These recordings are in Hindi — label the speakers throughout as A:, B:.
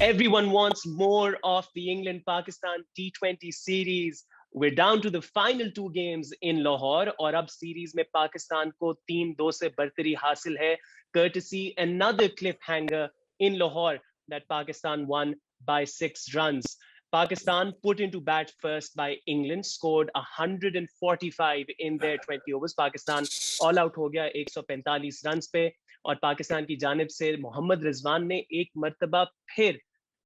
A: Everyone wants more of the England-Pakistan T20 series. We're down to the final 2 games in Lahore और अब सीरीज में पाकिस्तान को 3-2 से बढ़तरी हासिल है courtesy another cliffhanger in Lahore that Pakistan won by 6 runs. Pakistan put into bat first by England, scored 145 in their 20 overs. Pakistan all out हो गया 145 runs पे और पाकिस्तान की जानिब से मोहम्मद रिजवान ने एक मर्तबा फिर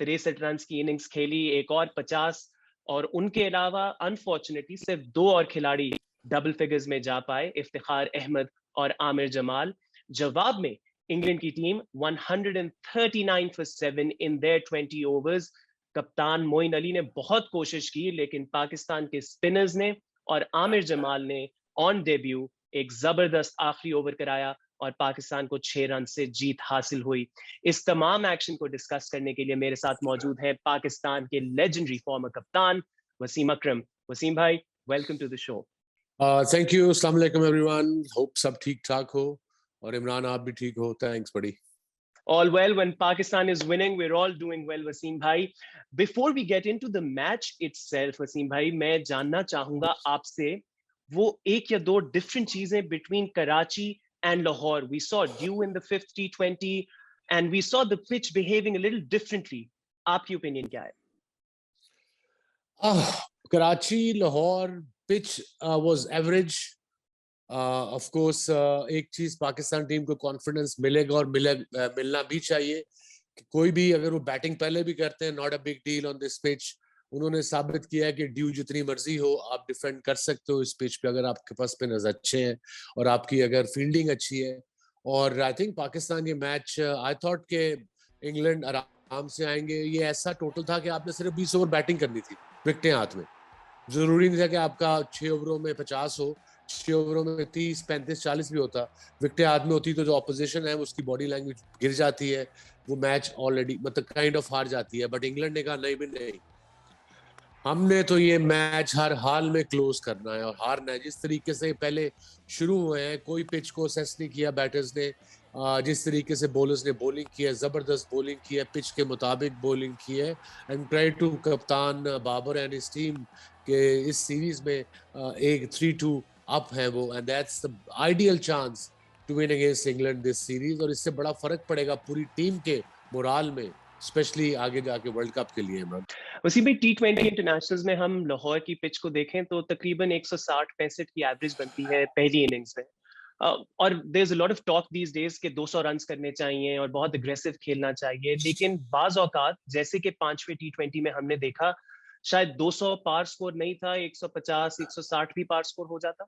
A: 63 रन की इनिंग्स खेली, एक और 50, और उनके अलावा अनफॉर्चुनेटली सिर्फ 2 और खिलाड़ी डबल फिगर्स में जा पाए, इफ्तिखार अहमद और आमिर जमाल. जवाब में इंग्लैंड की team 139 for 7 in their 20 overs. कप्तान मोइन अली ने बहुत कोशिश की, लेकिन पाकिस्तान के स्पिनर्स ने और आमिर जमाल ने ऑन डेब्यू एक जबरदस्त आखिरी ओवर कराया और पाकिस्तान को 6 रन से जीत हासिल हुई. इस तमाम एक्शन को डिस्कस करने के लिए मेरे साथ मौजूद है पाकिस्तान के लेजेंडरी फॉर्मर कप्तान वसीम अकरम. वसीम भाई, welcome to the show.
B: Thank you. अस्सलाम वालेकुम एवरीवन. होप सब ठीक ठाक हो और इमरान आप भी ठीक हो. थैंक्स बड़ी.
A: All well. When Pakistan is winning, we're all doing well, Wasim bhai. Before we get into the match itself, Wasim bhai, मैं जानना चाहूंगा आपसे वो एक या दो different चीजें between Karachi and Lahore. We saw dew in the 5th T20 and we saw the pitch behaving a little differently. आपकी opinion क्या है?
B: Karachi, Lahore pitch was average. Of course एक चीज पाकिस्तान टीम को कॉन्फिडेंस मिलेगा और मिलना भी चाहिए कि कोई भी अगर वो बैटिंग पहले भी करते हैं, not a big deal on this pitch. उन्होंने साबित किया है कि ड्यू जितनी मर्जी हो आप डिफेंड कर सकते हो इस पिच पे, अगर आपके पास स्पिनर्स अच्छे हैं और आपकी अगर फील्डिंग अच्छी है. और आई थिंक पाकिस्तान ये मैच, आई थॉट के इंग्लैंड आराम से आएंगे. ये ऐसा टोटल था कि आपने सिर्फ 20 ओवर बैटिंग करनी थी विकेटें हाथ में. जरूरी नहीं था कि आपका 6 ओवरों में 50 हो, 6 ओवरों में 30, 35, 40 भी होता. विकेटें हाथ में होती तो जो ऑपोजिशन है उसकी बॉडी लैंग्वेज गिर जाती है, वो मैच ऑलरेडी मतलब काइंड ऑफ हार जाती है. बट इंग्लैंड ने कहा नहीं भी नहीं, हमने तो ये मैच हर हाल में क्लोज करना है और हारना है. जिस तरीके से पहले शुरू हुए हैं, कोई पिच को असेस नहीं किया बैटर्स ने. जिस तरीके से बॉलर्स ने बॉलिंग की है, जबरदस्त बॉलिंग की है, पिच के मुताबिक बॉलिंग की है. एंड क्रेडिट टू कप्तान बाबर एंड हिज टीम के इस सीरीज में एक 3-2 अप है वो, and that's the ideal chance to win against England this series. और इससे बड़ा फर्क पड़ेगा पूरी टीम के मोराल में, स्पेशली आगे जाके वर्ल्ड कप के लिए.
A: वसीम भाई, T20 इंटरनेशनल्स में हम लाहौर की पिच को देखें तो तकरीबन 160-65 की एवरेज बनती है पहली इनिंग्स में. और there is a lot of talk these days के 200 रन्स करने चाहिए और बहुत अग्रेसिव खेलना चाहिए, लेकिन बाज औकात जैसे कि 5वें T20 में हमने देखा, शायद 200 पार स्कोर नहीं था, 150 160 भी पार स्कोर हो जाता.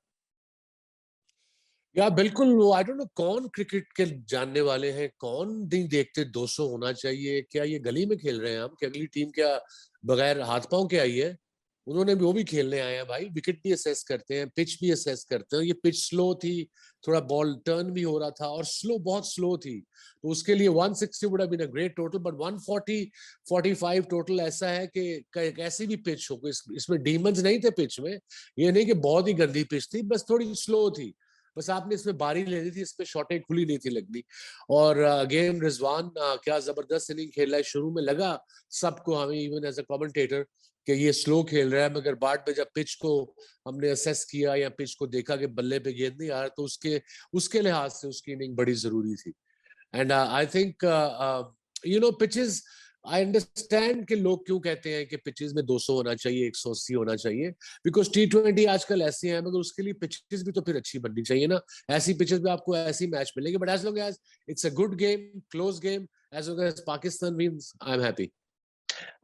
B: या बिल्कुल. वो आई डोंट नो कौन क्रिकेट के जानने वाले हैं, कौन नहीं देखते 200 होना चाहिए. क्या ये गली में खेल रहे हैं हम कि अगली टीम क्या बगैर हाथ पांव के आई है? उन्होंने भी वो भी खेलने आए हैं भाई. विकेट भी असेस करते हैं, पिच भी असेस करते हैं. ये पिच स्लो थी, थोड़ा बॉल टर्न भी हो रहा था और स्लो, बहुत स्लो थी. तो उसके लिए 160 would have been a great total, but 140 45 total ऐसा है कि कैसी भी पिच हो, इसमें डीमंस नहीं थे पिच में. ये नहीं कि बहुत ही गंदी पिच थी, बस थोड़ी स्लो थी. बस आपने इसमें बारी लेनी थी, इसमें शॉटें खुली नहीं थी लगनी. और अगेन रिजवान क्या जबरदस्त इनिंग खेल रहा है. शुरू में लगा सबको, हमें इवन एज अ कमेंटेटर, कि ये स्लो खेल रहा है, मगर बाद में जब पिच को हमने असेस किया या पिच को देखा कि बल्ले पे गेंद नहीं आ रहा, तो उसके लिहाज से उसकी इनिंग बड़ी जरूरी थी. And I think you know pitches, I understand कि लोग क्यों कहते हैं कि पिचेस में 200 होना चाहिए, 180 होना चाहिए, बिकॉज T20 आजकल ऐसी है, मगर उसके लिए पिचेस भी तो फिर अच्छी बननी चाहिए ना. ऐसी पिचेस में आपको ऐसी मैच मिलेंगे, but as long as it's a good game, close game, as long as Pakistan wins, I am happy.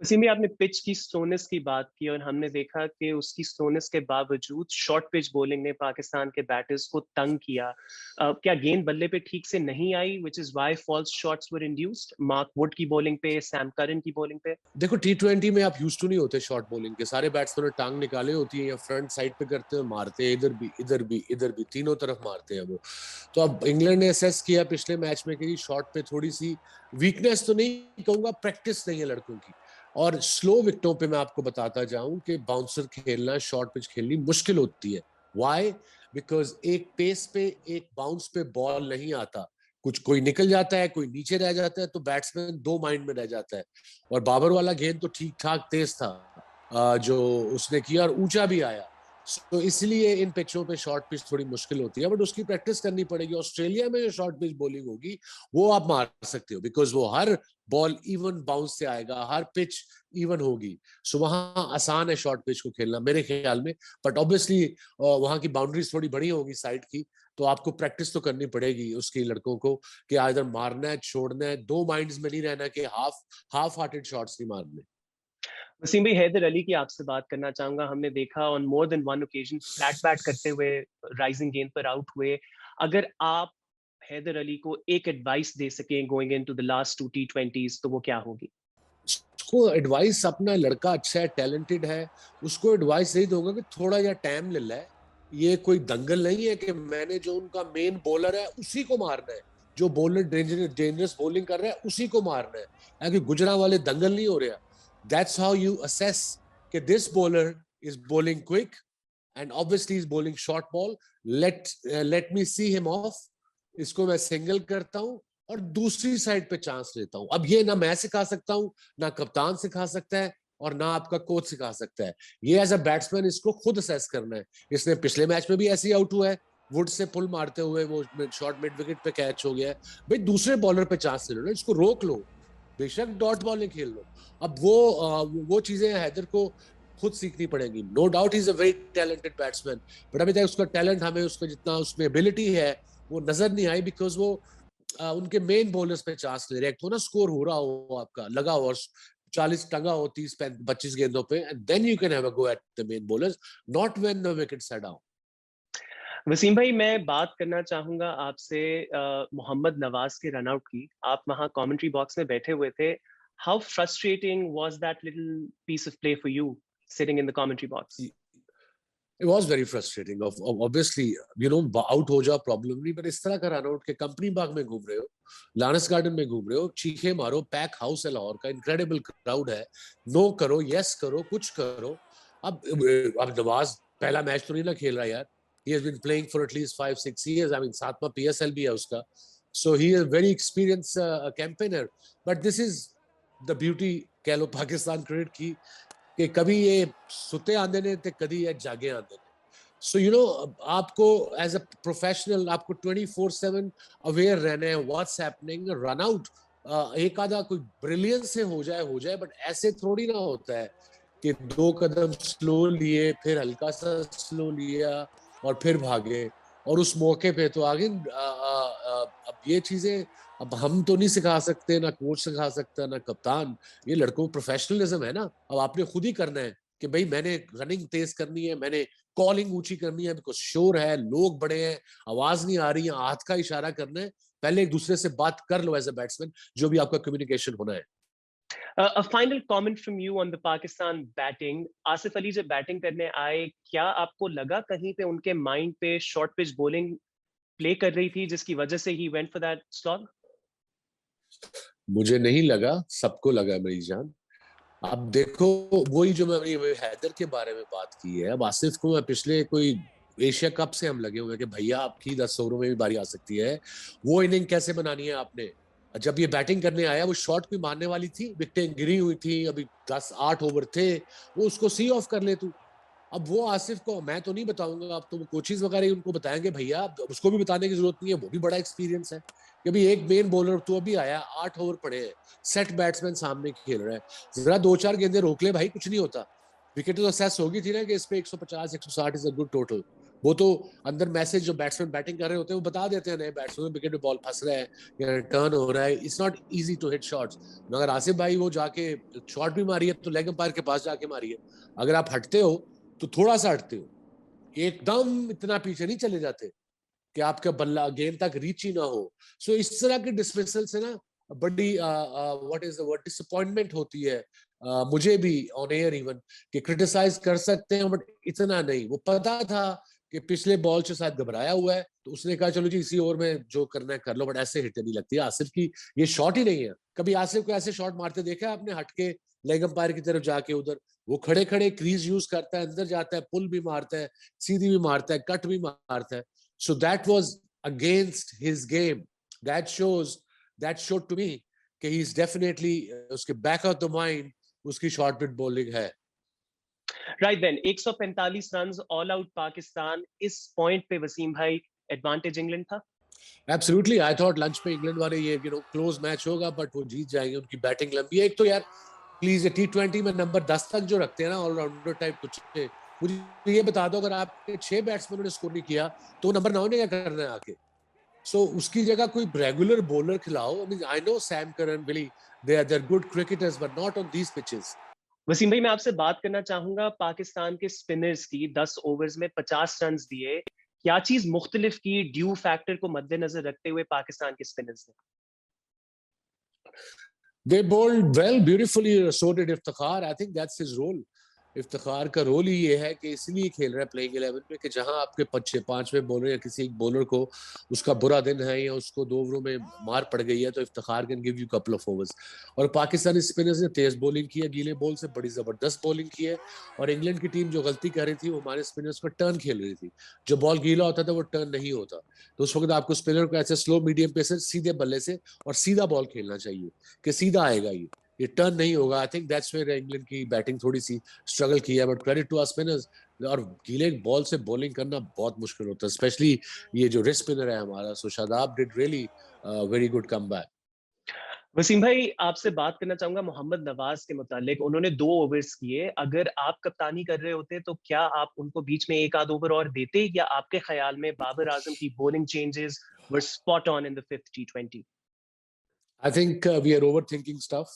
A: Wasim भाई, आपने पिच की स्लोनेस की बात की और हमने देखा कि उसकी स्लोनेस के बावजूद शॉर्ट पिच बॉलिंग ने पाकिस्तान के बैटर्स को तंग किया. क्या गेंद बल्ले पे ठीक से नहीं आई, which is why false shots were induced? Mark Wood की बॉलिंग पे, सैम करन की बॉलिंग पे.
B: देखो T20 में आप यूज्ड टू नहीं होते शॉर्ट बॉलिंग के. सारे बैट्समैन टांग निकाले होती है या फ्रंट साइड पे करते हैं, मारते हैं इधर भी इधर भी इधर भी, तीनों तरफ मारते हैं वो. तो अब इंग्लैंड ने असेस किया पिछले मैच में कि शॉर्ट पे थोड़ी सी वीकनेस, तो नहीं कहूंगा, प्रैक्टिस नहीं है लड़कों की. और स्लो विकेटों पे मैं आपको बताता जाऊं कि बाउंसर खेलना, शॉर्ट पिच खेलनी मुश्किल होती है. व्हाई? बिकॉज एक पेस पे, एक बाउंस पे बॉल नहीं आता. कुछ कोई निकल जाता है, कोई नीचे रह जाता है, तो बैट्समैन दो माइंड में रह जाता है। और बाबर वाला गेंद तो ठीक ठाक तेज था जो उसने किया, और ऊंचा भी आया। तो इसलिए इन पिचों पे शॉर्ट पिच थोड़ी मुश्किल होती है, बट उसकी प्रैक्टिस करनी पड़ेगी। ऑस्ट्रेलिया में जो शॉर्ट पिच बॉलिंग होगी वो आप मार सकते हो, बिकॉज वो हर बॉल इवन बाउंस से आएगा, हर पिच इवन होगी। सो वहां आसान है शॉर्ट पिच को खेलना मेरे ख्याल में। बट ऑब्वियसली वहां की बाउंड्रीज थोड़ी बड़ी होगी साइड की, तो आपको प्रैक्टिस तो करनी पड़ेगी उसके लड़कों को, कि आइदर मारना है, छोड़ना है, दो माइंड्स में नहीं रहना कि हाफ हार्टेड शॉट्स नहीं मारने।
A: वसीम भाई, हैदर अली की आपसे बात करना चाहूंगा। हमने देखा on more than one occasion flat bat करते हुए राइजिंग गेंद पर आउट हुए। अगर आप हैदर अली को एक एडवाइस दे सकें going into the last two T20s, तो वो क्या होगी?
B: उसको एडवाइस, अपना लड़का अच्छा है, टैलेंटेड है, उसको एडवाइस यही दूंगा कि थोड़ा या टाइम ले ले। ये कोई दंगल नहीं है कि मैंने जो उनका मेन बॉलर है उसी को मारना है, जो बॉलर डेंजरस बॉलिंग कर रहा है उसी को मारना है। कि गुजरा वाले दंगल नहीं हो रहा। दैट्स हाउ यू असेस कि this bowler is bowling quick and obviously is bowling short ball. Let me see him of, इसको मैं सिंगल करता हूं और दूसरी साइड पे चांस लेता हूं। अब ये ना मैं सिखा सकता हूं, ना कप्तान सिखा सकता है, और ना आपका कोच सिखा सकता है। ये एज अ बैट्समैन इसको खुद असेस करना है। इसने पिछले मैच में भी ऐसे ही आउट हुआ है, वुड से पुल मारते हुए वो शॉर्ट मिड विकेट पे कैच हो गया है। भाई दूसरे बॉलर पे चांस ले लो ना, इसको रोक लो, बेशक डॉट बॉलिंग खेल लो। अब वो चीजें हैदर को खुद सीखनी पड़ेगी। No doubt is a very talented batsman, but अभी तक उसका टैलेंट हमें, उसका जितना उसमें एबिलिटी है वो नजर नहीं आई, बिकॉज वो उनके मेन बॉलर्स पे चांस ले रहे। एक तो ना स्कोर हो रहा हो, आपका लगा हो, 40 टंगा हो 30-25 गेंदों पे, and then you can have a go at the main bowlers, not when the wickets are down.
A: Wasim भाई, मैं बात करना चाहूंगा आपसे मोहम्मद नवाज के रनआउट की। आप वहां कमेंट्री बॉक्स में बैठे हुए थे। How frustrating was that little piece of play for you sitting in the commentary box?
B: It was very frustrating. Obviously, you know, out हो जाओ प्रॉब्लम नहीं, पर इस तरह का रन आउट के कंपनी बाग में घूम रहे हो, लारेंस गार्डन में घूम रहे हो, चीखे मारो, पैक हाउस है लाहौर का, इनक्रेडिबल क्राउड है, नो करो, यस करो, कुछ करो। अब नवाज पहला मैच तो नहीं ना खेल रहा यार। He has been playing for at least 5-6 years. I mean, सातवां PSL भी है उसका, so he is a very experienced campaigner. But this is the beauty, कह लो पाकिस्तान क्रिकेट की, कि कभी ये सुते आंदे ने ते कभी ये जागे आंदे ने। सो यू नो, आपको एज अ प्रोफेशनल आपको 24/7 अवेयर रहना है व्हाट्स हैपनिंग। रन आउट एक आधा कोई ब्रिलियंस से हो जाए, बट ऐसे थोड़ी ना होता है कि दो कदम स्लो लिए, फिर हल्का सा स्लो लिया और फिर भागे, और उस मौके पे तो आगे अब ये चीजें अब हम तो नहीं सिखा सकते, ना कोच सिखा सकता, ना कप्तान। ये लड़कों प्रोफेशनलिज्म है ना, अब आपने खुद ही करना है कि भाई मैंने रनिंग तेज करनी है, मैंने कॉलिंग ऊंची करनी है, बिकॉज शोर है, लोग बड़े हैं, आवाज नहीं आ रही है, हाथ का इशारा करना है। पहले एक दूसरे से बात कर लो एज अ बैट्समैन, जो भी आपका कम्युनिकेशन होना है।
A: A final comment from you on the Pakistan batting. Asif Ali जब बैटिंग करने आए, क्या आपको लगा कहीं पे उनके माइंड पे शॉर्ट पिच बॉलिंग प्ले कर रही थी जिसकी वजह से he went for that slog?
B: मुझे नहीं लगा, सबको लगा मेरी जान। अब देखो, वही जो मैं हैदर के बारे में बात की है, अब आसिफ को मैं पिछले कोई एशिया कप से हम लगे हुए हैं कि भैया आपकी 10 ओवरों में भी बारी आ सकती है, वो इनिंग कैसे बनानी है आपने। जब ये बैटिंग करने आया, वो शॉट भी मारने वाली थी, विकेटें गिरी हुई थी, अभी 10-8 ओवर थे, वो उसको सी ऑफ कर ले तू। अब वो आसिफ को मैं तो नहीं बताऊंगा, अब तो वो कोचेज वगैरह ही उनको बताएंगे भैया, उसको भी बताने की जरूरत नहीं है, वो भी बड़ा एक्सपीरियंस है कि अभी एक मेन बॉलर तो अभी आया, 8 ओवर पड़े हैं, सेट बैट्समैन सामने खेल रहा है, जरा दो चार गेंदे रोक ले भाई, कुछ नहीं होता। विकेट तो असेस होगी थी ना कि इस पे 150-160 इज अ गुड टोटल। वो तो अंदर मैसेज जो बैट्समैन बैटिंग कर रहे होते हैं वो बता देते हैं नए बैट्समैन, विकेट पे बॉल फंस रहा है या टर्न हो रहा है, it's not easy to hit shots. मगर आसिफ भाई वो जाके शॉट भी मारी है तो लेग अंपायर के पास जाके मारी है। अगर आप हटते हो तो थोड़ा सा हटते हो, एकदम इतना पीछे नहीं चले जाते कि आपका बल्ला गेंद तक रीच ही ना हो। सो इस तरह के डिसमिसल से ना बड़ी what is the word, disappointment होती है। मुझे भी ऑन एयर इवन, कि क्रिटिसाइज कर सकते हैं बट इतना नहीं। वो पता था कि पिछले बॉल से शायद घबराया हुआ है, तो उसने कहा चलो जी इसी ओवर में जो करना है कर लो, बट ऐसे हिट नहीं लगती आसिफ की, ये शॉट ही नहीं है। कभी आसिफ को ऐसे शॉट मारते देखा आपने, हट के लेग अंपायर की तरफ जाके उधर, वो खड़े खड़े क्रीज यूज करता है, अंदर जाता है, पुल भी मारता है, सीधी भी मारता है, कट भी मारता है। So that was against his game. that showed to me कि he is definitely उसके back of the mind उसकी short bit bowling है.
A: Right then, 145 runs all out Pakistan. इस पॉइंट पे वसीम भाई एडवांटेज इंग्लैंड था.
B: Absolutely, I thought लंच पे इंग्लैंड वाले ये क्लोज मैच होगा, बट वो जीत जाएंगे. उनकी बैटिंग लंबी है. एक तो यार प्लीज T20 में नंबर 10 तक जो रखते हैं ना ऑलराउंडर टाइप कुछ, मुझे ये बता दो अगर आपके 6 बैट्समैनों ने स्कोर नहीं किया तो नंबर 9 ने क्या करना है आके. सो उसकी जगह कोई रेगुलर बॉलर खिलाओ. I know Sam Curran, Willey, they are good cricketers but not on these pitches.
A: Wasim भाई मैं आपसे बात करना चाहूंगा पाकिस्तान के स्पिनर्स की. 10 ओवर्स में 50 रन दिए. क्या चीज मुख्तलिफ की ड्यू फैक्टर को मद्देनजर रखते हुए पाकिस्तान के स्पिनर्स ने?
B: They bowled well, beautifully. So did Iftikhar. I think that's his role. Iftikhar का रोल ही ये है कि इसलिए खेल रहा है प्लेइंग 11 में कि जहां आपके 5वें बॉलर या किसी एक बॉलर को उसका बुरा दिन है या उसको 2 ओवरों में मार पड़ गई है तो Iftikhar can give you couple of overs. और पाकिस्तानी स्पिनर्स ने तेज बॉलिंग की है, गीले बॉल से बड़ी जबरदस्त बॉलिंग की है. और इंग्लैंड की टीम जो गलती कर रही थी वो हमारे स्पिनर्स को टर्न खेल रही थी. जो बॉल गीला होता था वो टर्न नहीं होता. तो उस वक्त आपको स्पिनर को ऐसे स्लो मीडियम पेसर सीधे बल्ले से और सीधा बॉल खेलना चाहिए कि सीधा आएगा, ये टर्न नहीं होगा. I think that's where England की बैटिंग थोड़ी सी स्ट्रगल की है. But credit to our spinners. और गीले बॉल से बॉलिंग करना बहुत मुश्किल होता है, स्पेशली ये जो रिस्ट स्पिनर है हमारा. So Shadab did really very good comeback.
A: Wasim भाई आपसे बात करना चाहूंगा मोहम्मद नवाज के मुतालिक. उन्होंने 2 ओवर्स किए. अगर आप कप्तानी कर रहे होते तो क्या आप उनको बीच में एक आध ओवर और देते, या आपके ख्याल में बाबर आजम की bowling changes were spot on in the 5th T20?
B: I think we are overthinking stuff.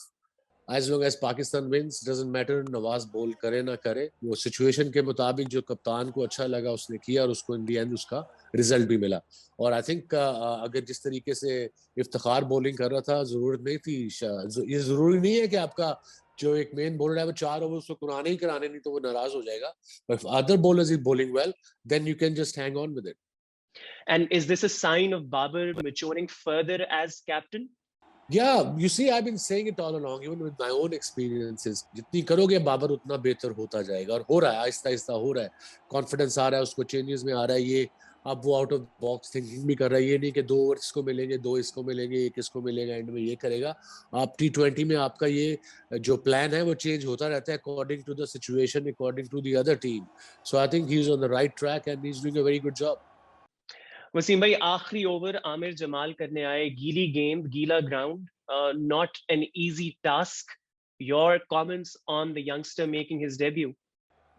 B: As long as Pakistan wins, doesn't matter Nawaz bowl करे ना करे. वो सिचुएशन के मुताबिक जो कप्तान को अच्छा लगा उसने किया और उसको इन दी एंड उसका रिजल्ट भी मिला. और आई थिंक अगर जिस तरीके से इफ्तिखार बॉलिंग कर रहा था, जरूरत नहीं थी. ये जरूरी नहीं है कि आपका जो एक मेन बॉलर है वो 4 ओवर उसको कराने ही कराने, नहीं तो वो नाराज हो जाएगा. But other bowlers is bowling well, then you can just hang on with it.
A: And is this a sign of Babar maturing further as captain?
B: Yeah, you see, I've been saying it all along, even with my own experiences. जितनी करोगे बाबर उतना बेहतर होता जाएगा. और हो रहा है, आहिस्ता आहिस्ता हो रहा है. कॉन्फिडेंस आ रहा है उसको, चेंजेस में आ रहा है. ये अब वो आउट ऑफ बॉक्स थिंकिंग भी कर रहा है. ये नहीं कि 2 ओवर इसको मिलेंगे, 2 इसको मिलेंगे, 1 इसको मिलेगा, एंड में ये करेगा. आप T20 में आपका ये जो प्लान है वो चेंज होता रहता है according to the situation, according to the other team. So I think he is on the right track and he is doing a very good job.
A: Wasim भाई आखिरी ओवर आमिर जमाल करने आए. गीली गेंद, गीला ground, not an easy task. Your comments on the youngster making his debut?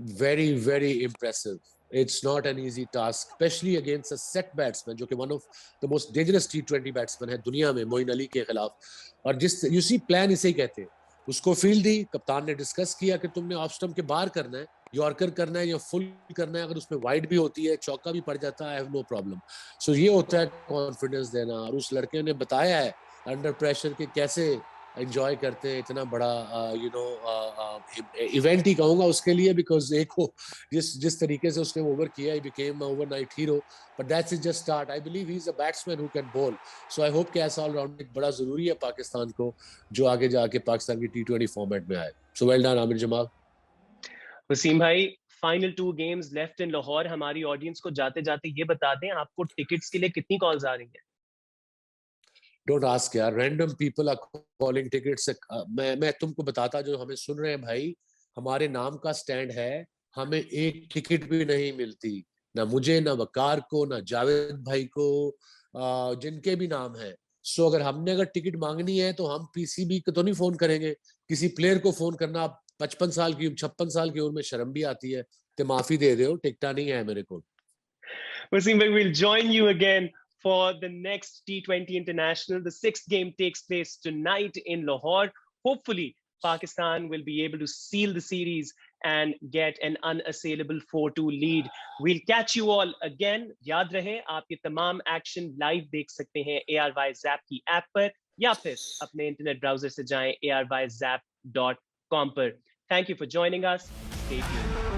B: Very, very impressive. It's not an easy task, especially against a set batsman, जो कि one of the most dangerous T20 batsman है दुनिया में, मोइन अली के खिलाफ. और जिस you see plan इसे ही कहते हैं. उसको फील्ड दी, कप्तान ने डिस्कस किया कि तुमने ऑफ स्टंप के बाहर करना है, यॉर्कर करना है या फुल करना है. अगर उसमें वाइड भी होती है, चौका भी पड़ जाता है, आई हैव नो प्रॉब्लम. सो ये होता है कॉन्फिडेंस देना. और उस लड़के ने बताया है अंडर प्रेशर के कैसे एंजॉय करते हैं इतना बड़ा इवेंट ही कहूंगा उसके लिए. बिकॉज एक हो जिस तरीके से उसने ओवर किया, he became overnight hero. But that's is just start. I believe he is a batsman who can ball. So I hope कि ऐसा ऑलराउंडर बड़ा जरूरी है पाकिस्तान को, जो आगे जाके पाकिस्तान की T20 फॉर्मेट में आए. So well done Aamir Jamal.
A: Wasim भाई final 2 games left in Lahore. हमारी ऑडियंस को जाते जाते ये बता दें, आपको टिकट्स के लिए कितनी कॉल्स आ रही हैं?
B: डोंट आस्क यार, random people are calling tickets. मैं तुमको बताता, जो हमें सुन रहे हैं भाई, हमारे नाम का स्टैंड है, हमें एक टिकट भी नहीं मिलती. ना मुझे, ना वकार को, ना जावेद भाई को, जिनके भी नाम है. सो अगर हमने टिकट मांगनी है तो हम पीसीबी को तो नहीं फोन करेंगे. किसी प्लेयर को फोन करना, 55 साल की 56 साल की उम्र में शर्म भी आती है. तो माफी दे दो, टिकटा नहीं है मेरे को.
A: Wasim bhai, we'll join you again for the next T20 International. The 6th game takes place tonight in Lahore. Hopefully, Pakistan will be able to seal the series and get an unassailable 4-2 lead. We'll catch you all again. याद रहे, आप ये तमाम एक्शन लाइव देख सकते हैं ARY Zap की ऐप पर, या फिर अपने इंटरनेट ब्राउजर से जाएं aryzap.com पर. Thank you for joining us. Stay tuned.